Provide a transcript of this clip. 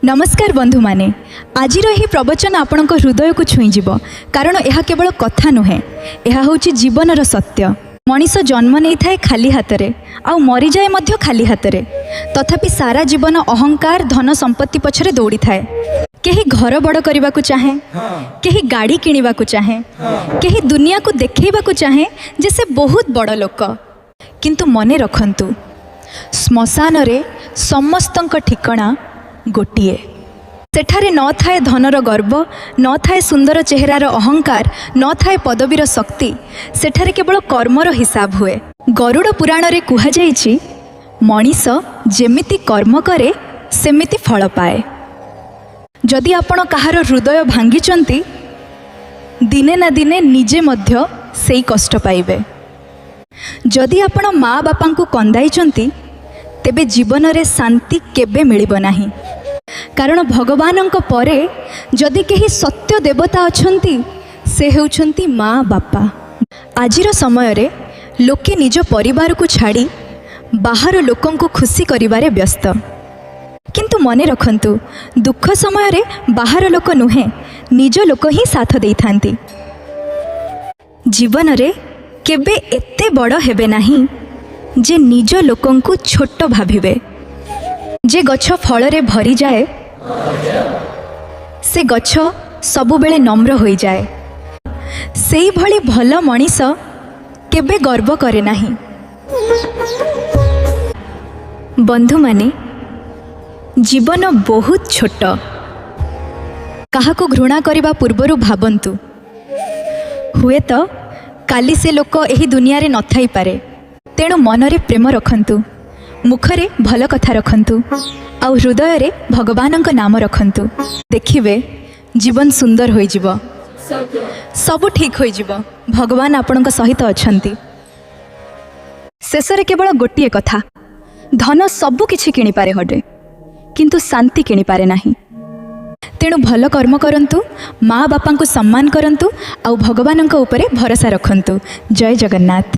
नमस्कार बंधु माने आज यह प्रवचन आपण हृदय को छुईज कारण यह केवल कथा नुहे यह हूँ जीवन सत्य। मनीष जन्म नहीं थाए खाली हाथ में आउ मरी जाए मध्य खाली हाथ में तथापि सारा जीवन अहंकार धन संपत्ति पछरे दौड़ी थाए। केही घर बड़ करने को चाहे, केही गाड़ी किणवा को चाहे, केही दुनिया को देखैबा को चाहे जे से बहुत बड़ लोक। किंतु मने रखंतु श्मशान रे समस्तंक ठिकाना गोटिए। सेठारे न थाए धनर गर्व, न थाए सुंदर चेहरार अहंकार, न थाए पदवीर शक्ति, सेठारे केवल कर्मर हिसाब हुए। गरुड़ पुराण रे कुहा जाइछि मनीष जेमिति कर्म करे सेमिति फल पाए। जदि आपण कहार हृदय भांगिचंती दिने ना दिने निजे मध्य सेई कष्ट पाइबे। जदि आपण माँ बापा को कंदाइचंती तेबे जीवन रे शांति केबे मिलिबो नाही। कारण भगवानंक परे जदि केही सत्य देवता अछंती से हेउछंती माँ बापा। आजिर समय रे लोके निज परिवार को छाड़ी बाहर लोकन को खुशी करिवारे व्यस्त। किंतु मने रखंतु दुख समय रे बाहर लोक नुहे निज लोक ही साथ देई थांती। जीवन रे केबे एते बड़ हेबे नाही जे निज लोकन को छोट भाविबे। जे गछ फल रे भरी जाए से गछ सबु बेले नम्र होई जाए। सेई भली भल मनीष केबे गर्व करे नाही। बंधु माने जीवन बहुत छोट। काहाको घृणा करिबा पूर्वरु भाबंतु हुए तो काली से लोक एही दुनिया रे नथाई पारे। तेणु मनरे प्रेम रखंतु, मुखरे भल कथा रखंतु आउ हृदय रे भगवानंक नाम रखंतु। देखिबे जीवन सुंदर होई जिवो, सब ठीक होई जिवो। भगवान आपणक सहित अछंती। शेषरे केवल गोटिए कथा, धन सबु किछि किनि पारे हटे किंतु शांति किनि पारे नाही। तेणु भल कर्म करंतु, माँ बापा को सम्मान करंतु आउ भगवानंक उपरे भरोसा रखंतु। जय जगन्नाथ।